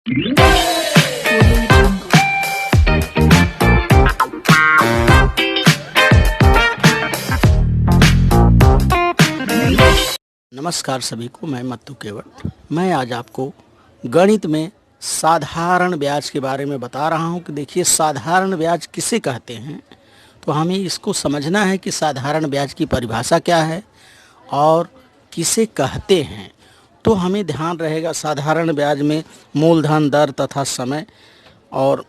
नमस्कार सभी को, मैं मत्तू केवट। मैं आज आपको गणित में साधारण ब्याज के बारे में बता रहा हूं कि देखिए साधारण ब्याज किसे कहते हैं। तो हमें इसको समझना है कि साधारण ब्याज की परिभाषा क्या है और किसे कहते हैं। तो हमें ध्यान रहेगा साधारण ब्याज में मूलधन, दर तथा समय और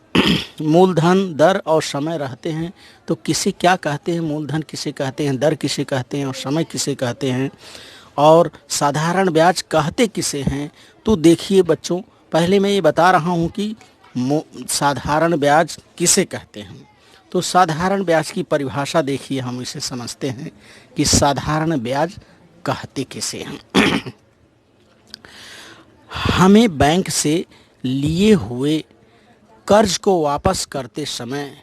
मूलधन, दर और समय रहते हैं। तो किसे क्या कहते हैं, मूलधन किसे कहते हैं, दर किसे कहते हैं और समय किसे कहते हैं और साधारण ब्याज कहते किसे हैं। तो देखिए बच्चों, पहले मैं ये बता रहा हूँ कि साधारण ब्याज किसे कहते हैं। तो साधारण ब्याज की परिभाषा देखिए, हम इसे समझते हैं कि साधारण ब्याज कहते किसे हैं। हमें बैंक से लिए हुए कर्ज को वापस करते समय,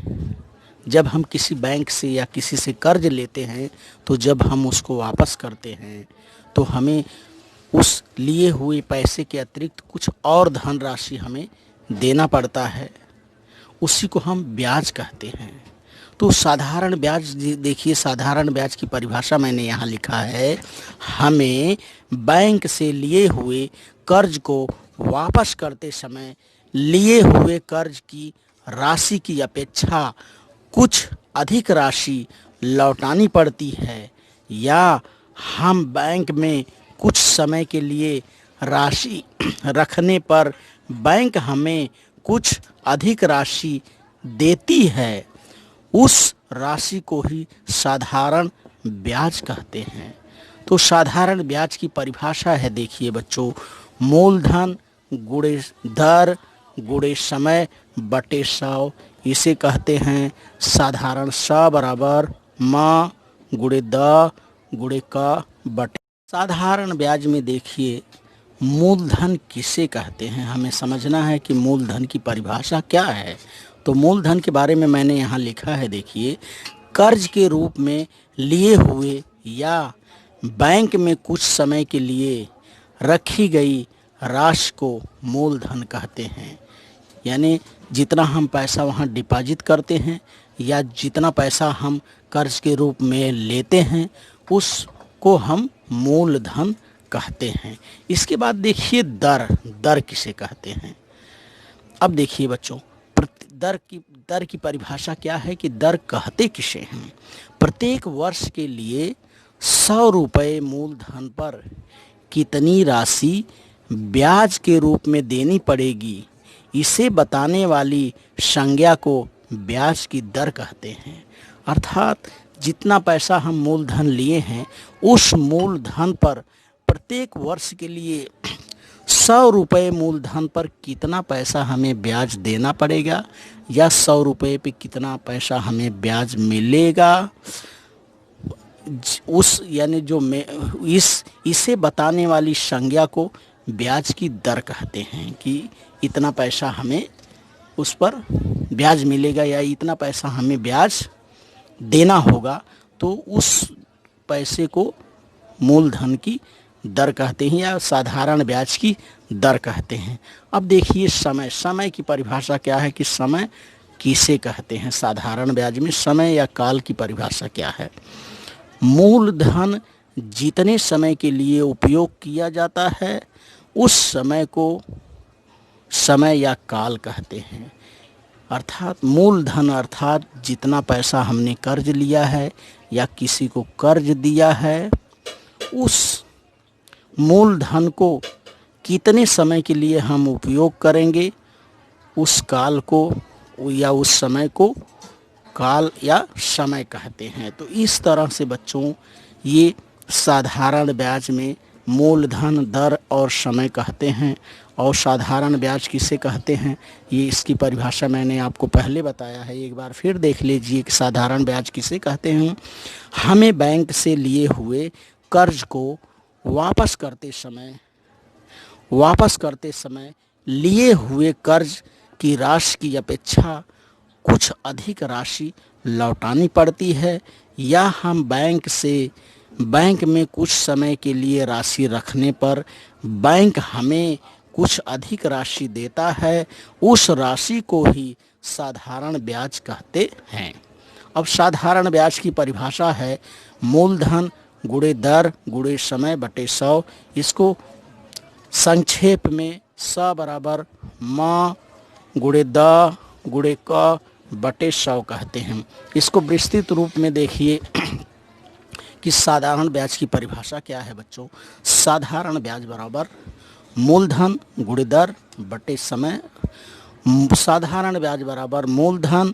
जब हम किसी बैंक से या किसी से कर्ज लेते हैं तो जब हम उसको वापस करते हैं तो हमें उस लिए हुए पैसे के अतिरिक्त कुछ और धनराशि हमें देना पड़ता है, उसी को हम ब्याज कहते हैं। तो साधारण ब्याज देखिए, साधारण ब्याज की परिभाषा मैंने यहाँ लिखा है, हमें बैंक से लिए हुए कर्ज को वापस करते समय लिए हुए कर्ज की राशि की अपेक्षा कुछ अधिक राशि लौटानी पड़ती है, या हम बैंक में कुछ समय के लिए राशि रखने पर बैंक हमें कुछ अधिक राशि देती है, उस राशि को ही साधारण ब्याज कहते हैं। तो साधारण ब्याज की परिभाषा है, देखिए बच्चों, मूलधन गुणे दर गुणे समय बटे 100, इसे कहते हैं साधारण। स बराबर म गुणे द गुणे क बटे। साधारण ब्याज में देखिए मूलधन किसे कहते हैं, हमें समझना है कि मूलधन की परिभाषा क्या है। तो मूलधन के बारे में मैंने यहाँ लिखा है, देखिए, कर्ज के रूप में लिए हुए या बैंक में कुछ समय के लिए रखी गई राशि को मूलधन कहते हैं। यानी जितना हम पैसा वहाँ डिपॉजिट करते हैं या जितना पैसा हम कर्ज के रूप में लेते हैं, उसको हम मूलधन कहते हैं। इसके बाद देखिए दर किसे कहते हैं। अब देखिए बच्चों, दर की परिभाषा क्या है कि दर कहते किसे हैं। प्रत्येक वर्ष के लिए 100 रुपये मूलधन पर कितनी राशि ब्याज के रूप में देनी पड़ेगी, इसे बताने वाली संज्ञा को ब्याज की दर कहते हैं। अर्थात जितना पैसा हम मूलधन लिए हैं, उस मूलधन पर प्रत्येक वर्ष के लिए 100 रुपये मूलधन पर कितना पैसा हमें ब्याज देना पड़ेगा या 100 रुपये पे कितना पैसा हमें ब्याज मिलेगा, उस यानी जो इसे बताने वाली संज्ञा को ब्याज की दर कहते हैं कि इतना पैसा हमें उस पर ब्याज मिलेगा या इतना पैसा हमें ब्याज देना होगा, तो उस पैसे को मूलधन की दर कहते हैं या साधारण ब्याज की दर कहते हैं। अब देखिए समय की परिभाषा क्या है कि समय किसे कहते हैं। साधारण ब्याज में समय या काल की परिभाषा क्या है। मूलधन जितने समय के लिए उपयोग किया जाता है, उस समय को समय या काल कहते हैं। अर्थात मूलधन अर्थात जितना पैसा हमने कर्ज लिया है या किसी को कर्ज दिया है, उस मूलधन को कितने समय के लिए हम उपयोग करेंगे, उस काल को या उस समय को काल या समय कहते हैं। तो इस तरह से बच्चों ये साधारण ब्याज में मूलधन, दर और समय कहते हैं। और साधारण ब्याज किसे कहते हैं, ये इसकी परिभाषा मैंने आपको पहले बताया है, एक बार फिर देख लीजिए कि साधारण ब्याज किसे कहते हैं। हमें बैंक से लिए हुए कर्ज को वापस करते समय लिए हुए कर्ज की राशि की अपेक्षा कुछ अधिक राशि लौटानी पड़ती है, या हम बैंक में कुछ समय के लिए राशि रखने पर बैंक हमें कुछ अधिक राशि देता है उस राशि को ही साधारण ब्याज कहते हैं। अब साधारण ब्याज की परिभाषा है मूलधन गुणे दर गुणे समय बटे 100। इसको संक्षेप में स बराबर म गुणे द गुणे क बटे 100 कहते हैं। इसको विस्तृत रूप में देखिए कि साधारण ब्याज की परिभाषा क्या है बच्चों। साधारण ब्याज बराबर मूलधन गुणे दर बटे समय। साधारण ब्याज बराबर मूलधन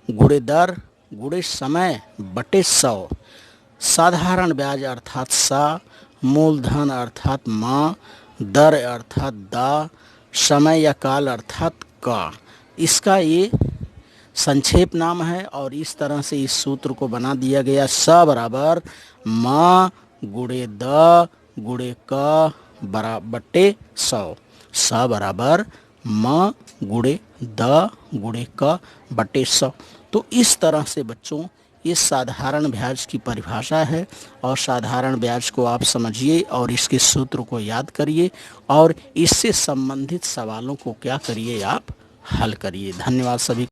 गुणे दर गुणे समय बटे 100। साधारण ब्याज अर्थात सा, मूलधन अर्थात मा, दर अर्थात दा, समय या काल अर्थात का। इसका ये संक्षेप नाम है और इस तरह से इस सूत्र को बना दिया गया स बराबर मा गुणे द गुणे क बटे 100। स बराबर म गुणे द गुणे क बटे 100। तो इस तरह से बच्चों ये साधारण ब्याज की परिभाषा है और साधारण ब्याज को आप समझिए और इसके सूत्र को याद करिए और इससे संबंधित सवालों को क्या करिए आप हल करिए। धन्यवाद सभी।